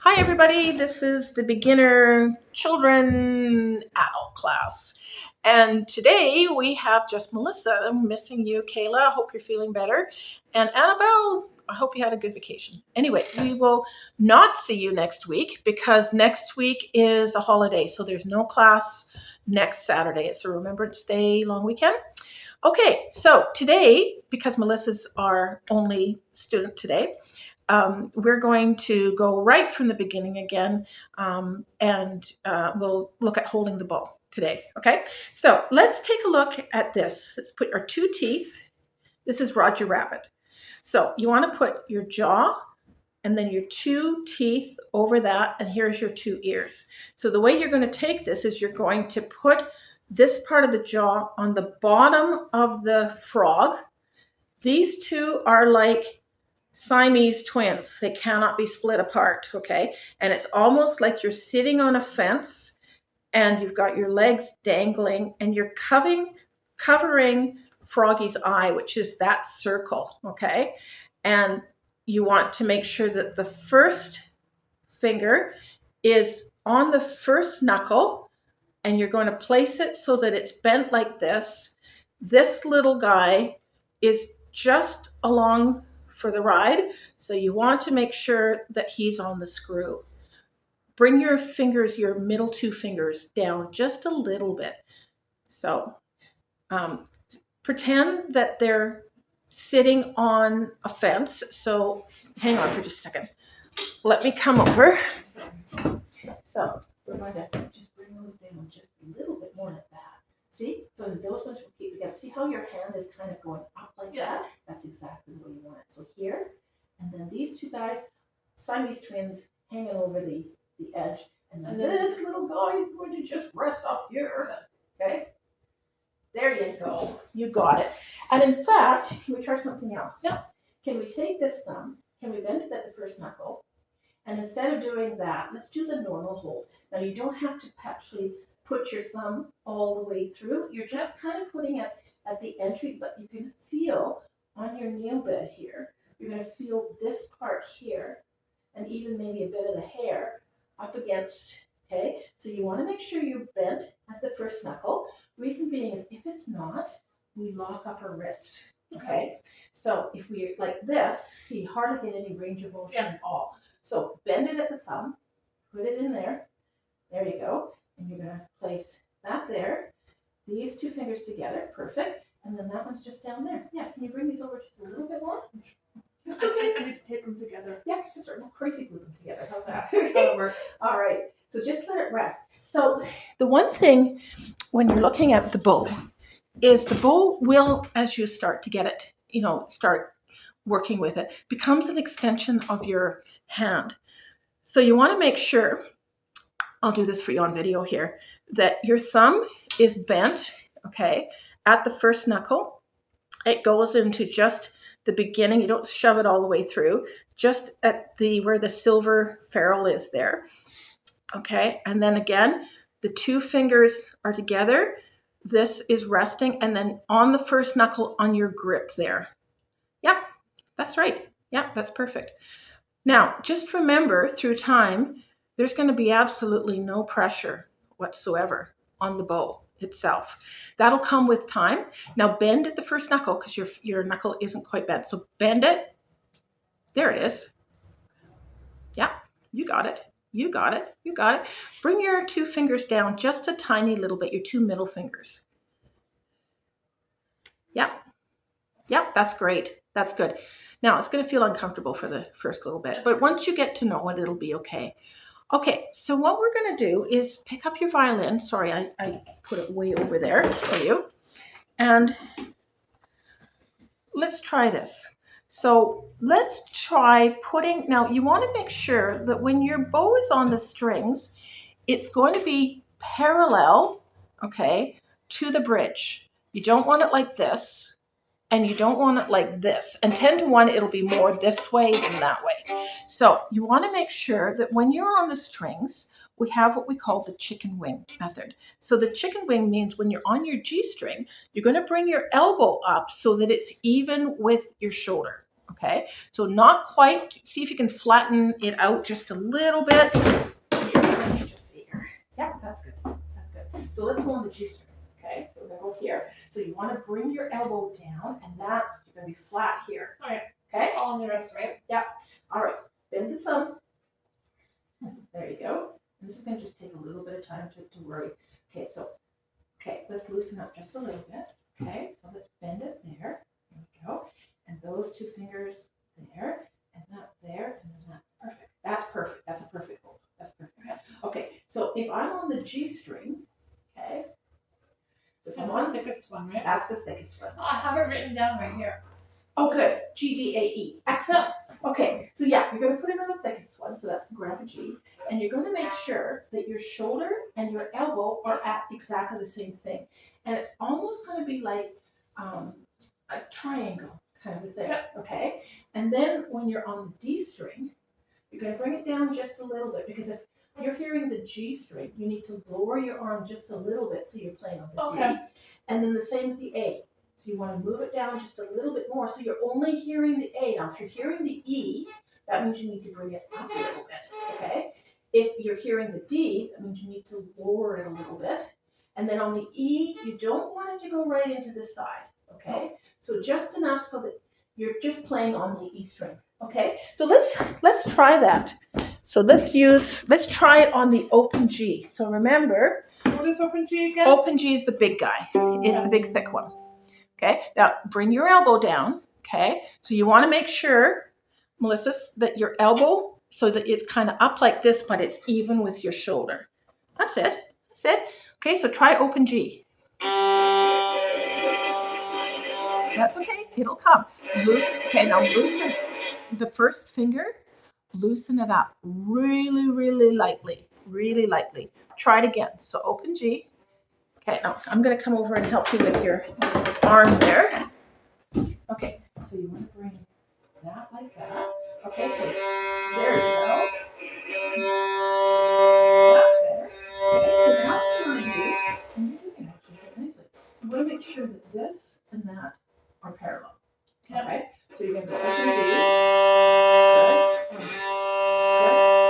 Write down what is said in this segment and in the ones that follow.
Hi everybody, this is the beginner children adult class. And today we have just Melissa. I'm missing you, Kayla. I hope you're feeling better. And Annabelle, I hope you had a good vacation. Anyway, we will not see you next week because next week is a holiday. So there's no class next Saturday. It's a Remembrance Day long weekend. Okay, so today, because Melissa's our only student today, we're going to go right from the beginning again, and we'll look at holding the bow today. Okay, so let's take a look at this. Let's put our two teeth. This is Roger Rabbit. So you want to put your jaw and then your two teeth over that, and here's your two ears. So the way you're going to take this is you're going to put this part of the jaw on the bottom of the frog. These two are like Siamese twins. They cannot be split apart, okay? And it's almost like you're sitting on a fence and you've got your legs dangling and you're covering Froggy's eye, which is that circle, okay? And you want to make sure that the first finger is on the first knuckle and you're going to place it so that it's bent like this. This little guy is just along for the ride, so you want to make sure that he's on the screw. Bring your fingers, your middle two fingers, down just a little bit. So pretend that they're sitting on a fence. So hang on for just a second. Let me come over. So we're going to just bring those down just a little bit more like that. See? So those ones will keep together. See how your hand is kind of going up like that? That's exactly the way you want it. So here, and then these two guys, Siamese twins, hanging over the edge. And then this little guy is going to just rest up here. Okay? There you go. You got it. And in fact, can we try something else? Yeah. Can we take this thumb? Can we bend it at the first knuckle? And instead of doing that, let's do the normal hold. Now you don't have to actually put your thumb all the way through. You're just kind of putting it at the entry, but you can feel on your nail bed here, you're going to feel this part here, and even maybe a bit of the hair up against, okay? So you want to make sure you're bent at the first knuckle. Reason being is if it's not, we lock up our wrist, okay? So if we're like this, see, hardly get any range of motion at all. So bend it at the thumb, put it in there. There you go. And you're going to place that there. These two fingers together. Perfect. And then that one's just down there. Yeah. Can you bring these over just a little bit more? It's okay. I need to tape them together. Yeah. That's right. We'll crazy glue them together. How's that? That'll work. All right. So just let it rest. So the one thing when you're looking at the bow is the bow will, as you start to get it, start working with it, becomes an extension of your hand. So you want to make sure, I'll do this for you on video here, that your thumb is bent, okay, at the first knuckle. It goes into just the beginning. You don't shove it all the way through, just at where the silver ferrule is there, okay? And then again, the two fingers are together. This is resting, and then on the first knuckle on your grip there. Yep, that's right. Yep, that's perfect. Now, just remember through time, there's going to be absolutely no pressure whatsoever on the bow itself. That'll come with time. Now bend at the first knuckle because your knuckle isn't quite bent. So bend it. There it is. Yeah, you got it. You got it. You got it. Bring your two fingers down just a tiny little bit, your two middle fingers. Yep. Yep, that's great. That's good. Now, it's going to feel uncomfortable for the first little bit, but once you get to know it, it'll be okay. Okay, so what we're going to do is pick up your violin. Sorry, I put it way over there for you. And let's try this. So let's try putting, now you want to make sure that when your bow is on the strings, it's going to be parallel, okay, to the bridge. You don't want it like this. And you don't want it like this. And 10 to 1, it'll be more this way than that way. So you want to make sure that when you're on the strings, we have what we call the chicken wing method. So the chicken wing means when you're on your G string, you're going to bring your elbow up so that it's even with your shoulder. Okay, so not quite. See if you can flatten it out just a little bit. Let me just see here. Yeah, that's good. That's good. So let's go on the G string. Okay, so we're gonna go here. So you want to bring your elbow down, and that's gonna be flat here. Okay. Okay. All on the wrist, right? Yeah. All right. Bend the thumb. There you go. And this is gonna just take a little bit of time to worry. Okay, so let's loosen up just a little bit. Okay, so let's bend it there. There we go. And those two fingers there, and that there, and then that. Perfect. That's perfect. That's a perfect hold. That's perfect. Okay, so if I'm on the G string, okay. So if That's I'm the on, thickest one, right? that's the thickest one. Oh, I have it written down right here. Oh, good. GDAE. Excellent. Okay, so yeah, you're going to put it on the thickest one, so that's the grandpa G, and you're going to make sure that your shoulder and your elbow are at exactly the same thing. And it's almost going to be like a triangle kind of a thing, okay? And then when you're on the D string, you're going to bring it down just a little bit, because if you're hearing the G string, you need to lower your arm just a little bit so you're playing on the D. And then the same with the A. So you want to move it down just a little bit more. So you're only hearing the A. Now, if you're hearing the E, that means you need to bring it up a little bit, okay? If you're hearing the D, that means you need to lower it a little bit. And then on the E, you don't want it to go right into the side, okay? So just enough so that you're just playing on the E string, okay? So let's try that. So let's try it on the open G. So remember, What is open G again? open G is the big guy, is the big thick one. Okay, now bring your elbow down. Okay, so you want to make sure, Melissa, that your elbow, so that it's kind of up like this, but it's even with your shoulder. That's it. That's it. Okay, so try open G. That's okay. It'll come. Okay, now loosen the first finger. Loosen it up really, really lightly. Really lightly. Try it again. So open G. Okay, now I'm going to come over and help you with your arm there. Okay, so you want to bring that like that. Okay, so there you go. That's better. Okay, so now what you want to do, and you're doing it actually quite nicely, you want to make sure that this and that are parallel. Okay, so you're going to go open G. Good. Good.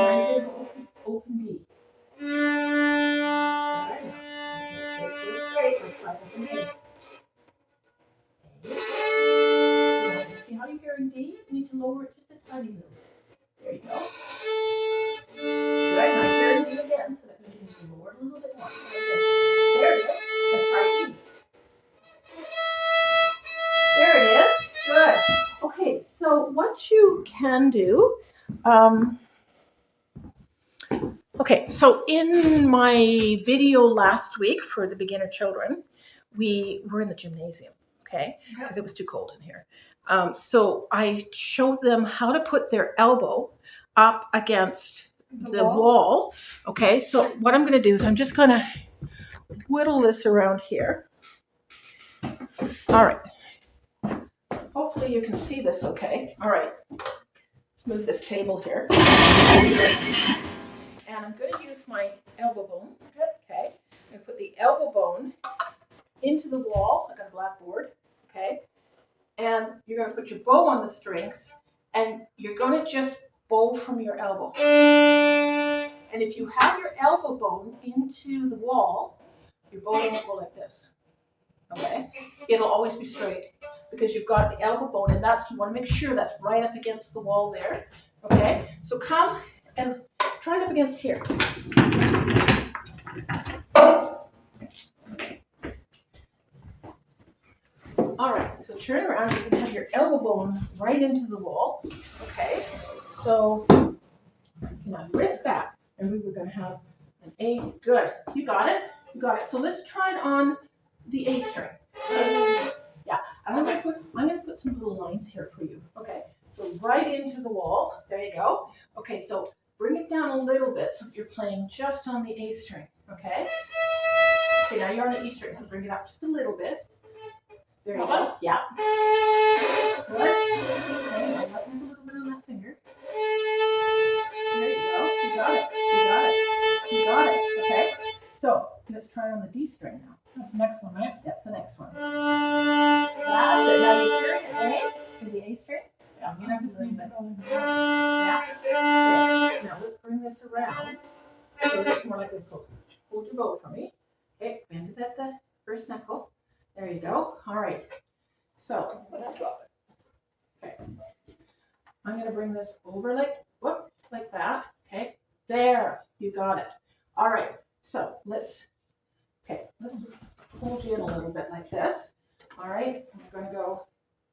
Now you're going to go open D. Good. Let's go straight. Let's try open A. See how you're hearing D? You need to lower it just a tiny little bit. There you go. Good. Now you're hearing D again, so that means you need to lower it a little bit more. There it is. Let's try E. There it is. Good. Okay, so what you can do, okay, so in my video last week for the beginner children, we were in the gymnasium, okay, because it was too cold in here. So I showed them how to put their elbow up against the wall. Okay, so what I'm going to do is I'm just going to whittle this around here. All right. Hopefully you can see this okay. All right. Let's move this table here. And I'm going to use my elbow bone. Okay. I'm going to put the elbow bone into the wall. I got a blackboard. Okay. And you're going to put your bow on the strings, and you're going to just bow from your elbow. And if you have your elbow bone into the wall, your bow won't go like this. Okay? It'll always be straight because you've got the elbow bone, and you want to make sure that's right up against the wall there. Okay? So come and try it up against here. All right, so turn around. You can have your elbow bone right into the wall. Okay, so now wrist back, and we were going to have an A. Good, you got it. You got it. So let's try it on the A string. Yeah, and I'm going to put some little lines here for you. Okay, so right into the wall. There you go. Okay, so bring it down a little bit so you're playing just on the A string. Okay. Okay, now you're on the E string, so bring it up just a little bit. There you go. Yeah. Good. Okay, now let me a little bit on that finger. There you go. You got it. You got it. You got it. Okay. So let's try on the D string now. That's the next one, right? That's the next one. That's it. Now you're hearing an A in the A string. Yeah. around. So it's more like this. So hold your bow for me. Okay, bend it at the first knuckle. There you go. All right. So okay. I'm gonna bring this over like that. Okay. There. You got it. All right. So let's hold you in a little bit like this. All right. I'm gonna go.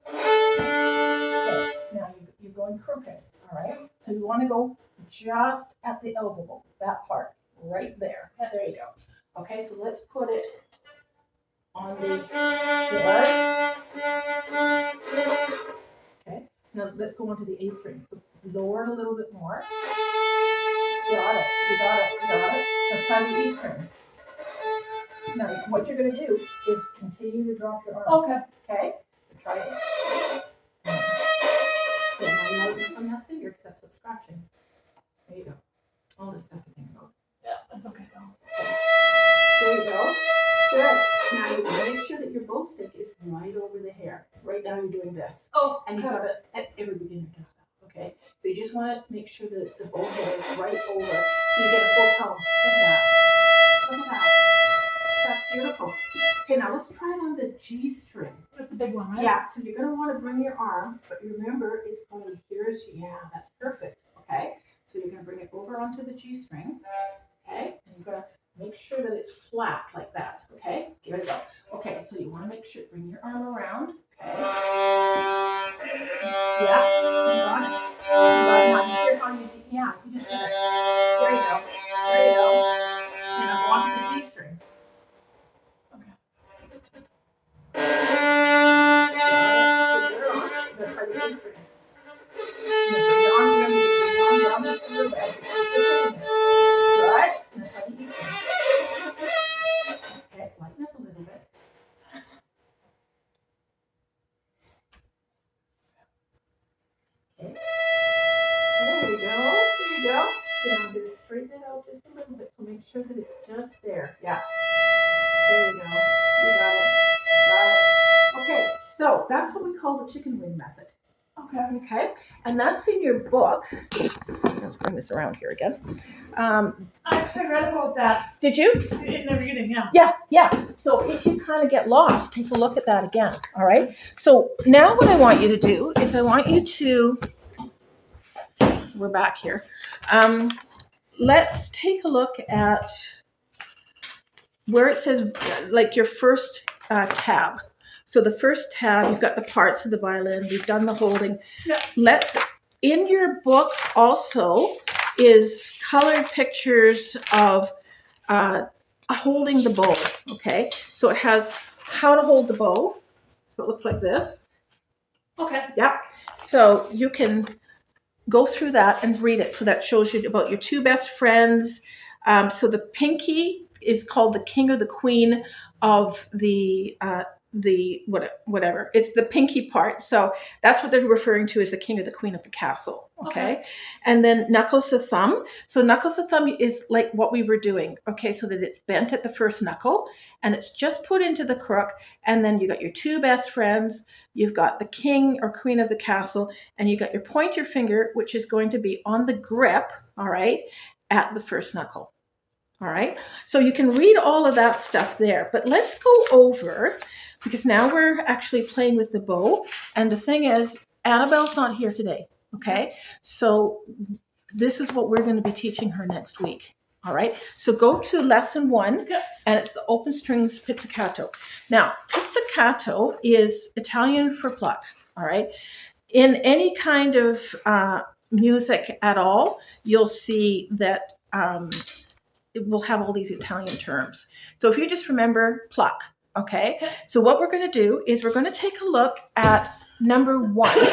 Okay. Now you're going crooked. All right. So you want to go just at the elbow, that part right there. There you go. Okay. So let's put it on the board. Okay. Now let's go on to the A string. So lower it a little bit more. Got it. You got it. You got it. Now try the E string. Now what you're going to do is continue to drop your arm. Okay. Okay. So try it. So now you lighten from that finger because that's what's scratching. There you go. All this stuff to think about. Yeah, that's okay though. There you go. Good. Now you want to make sure that your bow stick is right over the hair. Right now you're doing this. Oh, And you've got it, every beginner does that, okay? So you just want to make sure that the bow hair is right over so you get a full tone. Look at that. Look at that. That's beautiful. Okay, now let's try it on the G string. that's a big one, right? Yeah, so you're going to want to bring your arm, but remember it's going to be here's, yeah, that's perfect, okay? So you're going to bring it over onto the G string, okay? And you're going to make sure that it's flat like that, okay? Give it a go. Okay, so you want to make sure, bring your arm around, okay? Yeah, you got it. You got it. Now you hear how you do, yeah, you just did it. There you go. There you go. And now go on to the G string. Okay. Got it. Put your arm. You're going to try the G string. Now bring your arm down, bring your arm down just a little bit. Good. Now try the E string. Okay, lighten up a little bit. Okay. There you go. There you go. Now just straighten it out just a little bit. So make sure that it's just there. Yeah. There you go. You got it. Got it. Okay. So that's what we call the chicken wing method. Okay. Okay. And that's in your book. Let's bring this around here again. I actually read about that Did you? in the reading, yeah. Yeah. So if you kind of get lost, take a look at that again. All right. So now what I want you to do is I want you to, we're back here. Let's take a look at where it says like your first tab. So the first tab, you've got the parts of the violin, you've done the holding. Yeah. In your book also is colored pictures of holding the bow, okay? So it has how to hold the bow. So it looks like this. Okay. Yeah. So you can go through that and read it. So that shows you about your two best friends. So the pinky is called the king or the queen of the whatever. It's the pinky part. So that's what they're referring to as the king or the queen of the castle. Okay. And then knuckles the thumb. So knuckles the thumb is like what we were doing. Okay. So that it's bent at the first knuckle and it's just put into the crook. And then you got your two best friends. You've got the king or queen of the castle, and you got your pointer finger, which is going to be on the grip. All right. At the first knuckle. All right. So you can read all of that stuff there, but let's go over, because now we're actually playing with the bow. And the thing is, Annabelle's not here today. Okay. So this is what we're going to be teaching her next week. All right. So go to lesson 1, and it's the open strings pizzicato. Now, pizzicato is Italian for pluck. All right. In any kind of music at all, you'll see that it will have all these Italian terms. So if you just remember pluck, okay? So what we're going to do is we're going to take a look at number 1,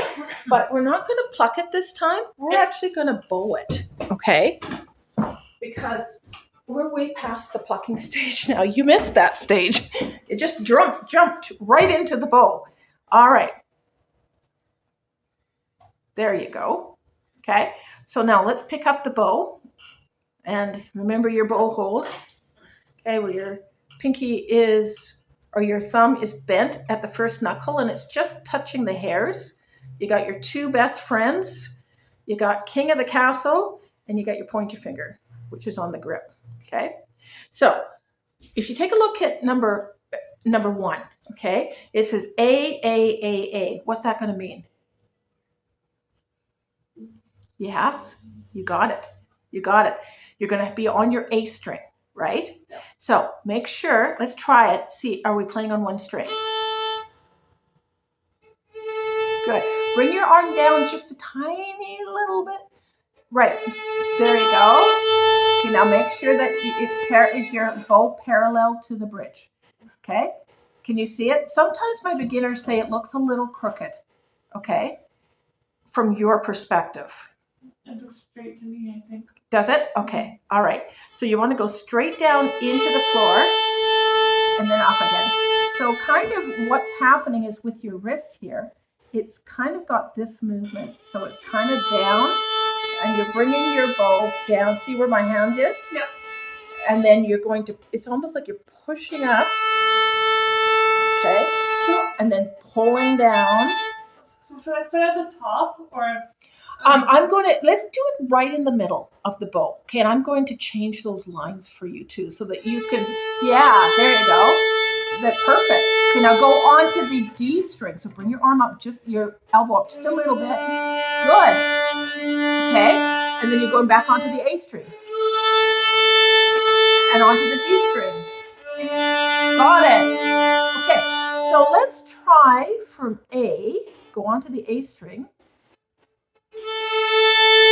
but we're not going to pluck it this time. We're actually going to bow it, okay? Because we're way past the plucking stage now. You missed that stage. It just jumped right into the bow. All right. There you go. Okay. So now let's pick up the bow. And remember your bow hold. Okay, where your pinky is, or your thumb is bent at the first knuckle and it's just touching the hairs. You got your two best friends. You got king of the castle and you got your pointer finger, which is on the grip. Okay, so if you take a look at number 1, okay, it says A. What's that going to mean? Yes, you got it. You got it. You're going to be on your A string, right? Yeah. So make sure, let's try it. See, are we playing on one string? Good. Bring your arm down just a tiny little bit. Right. There you go. Okay, now make sure that is your bow parallel to the bridge. Okay? Can you see it? Sometimes my beginners say it looks a little crooked. Okay? From your perspective. It looks straight to me, I think. Does it? Okay. All right. So you want to go straight down into the floor and then up again. So kind of what's happening is with your wrist here, it's kind of got this movement. So it's kind of down and you're bringing your bow down. See where my hand is? Yep. And then you're going to, it's almost like you're pushing up. Okay. And then pulling down. So should I start at the top or? I'm going to, let's do it right in the middle of the bow. Okay, and I'm going to change those lines for you too so that you can, yeah, there you go. That's perfect. Okay, now go on to the D string. So bring your arm up, just your elbow up just a little bit. Good. Okay, and then you're going back onto the A string. And onto the D string. Got it. Okay, so let's try from A, go onto the A string.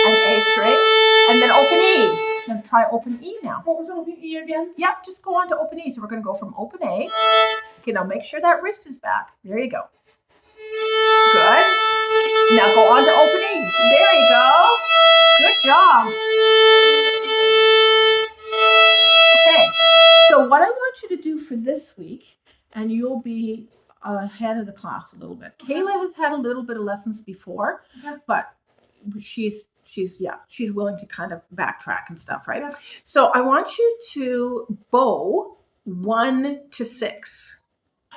And A string, and then open E. Now try open E now. What was open E again? Yep, just go on to open E. So we're going to go from open A. Okay, now make sure that wrist is back. There you go. Good. Now go on to open E. There you go. Good job. Okay, so what I want you to do for this week, and you'll be ahead of the class a little bit. Kayla has had a little bit of lessons before, but she's willing to kind of backtrack and stuff, right? Yeah. So I want you to bow 1 to 6.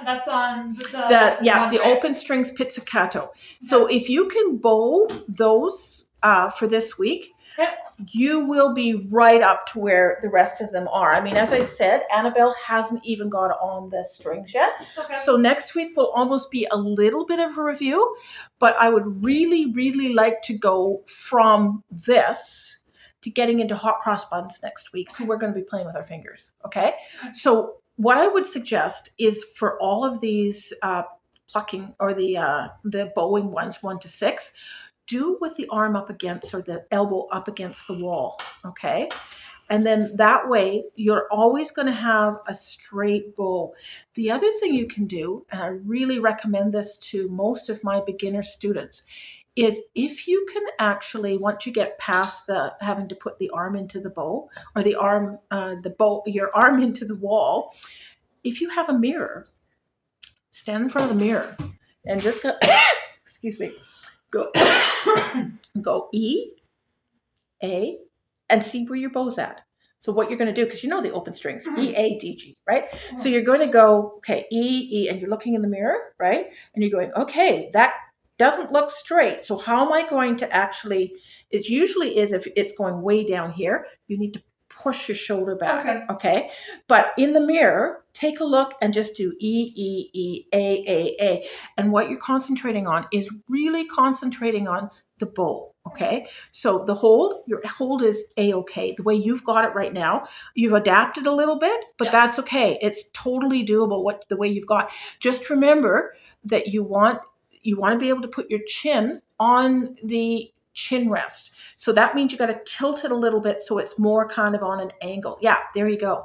That's on the open strings pizzicato. So if you can bow those for this week, okay, you will be right up to where the rest of them are. I mean, as I said, Annabelle hasn't even got on the strings yet. Okay. So next week will almost be a little bit of a review, but I would really, really like to go from this to getting into hot cross buns next week. So we're going to be playing with our fingers. Okay. So what I would suggest is for all of these plucking or the bowing ones, 1 to 6, do with the arm up against or the elbow up against the wall, okay? And then that way, you're always going to have a straight bow. The other thing you can do, and I really recommend this to most of my beginner students, is if you can actually, once you get past the having to put the arm into the bow or your arm into the wall, if you have a mirror, stand in front of the mirror and just go, excuse me, go E, A, and see where your bow's at. So what you're going to do, because you know the open strings, E, A, D, G, right? Mm-hmm. So you're going to go, okay, E, and you're looking in the mirror, right? And you're going, okay, that doesn't look straight. So how am I going to actually, it usually is if it's going way down here, you need to push your shoulder back, okay? But in the mirror, take a look and just do E, A. And what you're concentrating on is really concentrating on the bow, okay? So your hold is A-okay. The way you've got it right now, you've adapted a little bit, but that's okay. It's totally doable the way you've got. Just remember that you want to be able to put your chin on the chin rest. So that means you got to tilt it a little bit so it's more kind of on an angle. Yeah, there you go.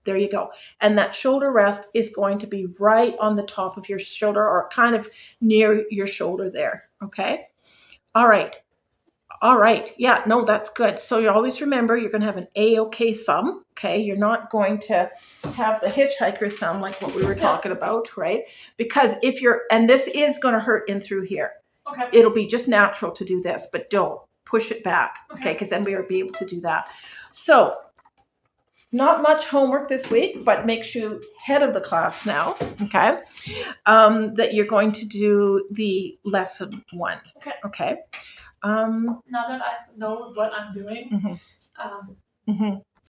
There you go. And that shoulder rest is going to be right on the top of your shoulder or kind of near your shoulder there. Okay. All right. Yeah, no, that's good. So you always remember you're going to have an A-okay thumb. Okay. You're not going to have the hitchhiker thumb like what we were talking about, right? Because and this is going to hurt in through here. Okay. It'll be just natural to do this, but don't push it back. Okay. Because then we will be able to do that. So not much homework this week, but makes you head of the class now, okay? That you're going to do the lesson 1, okay? Now that I know what I'm doing, Mhm.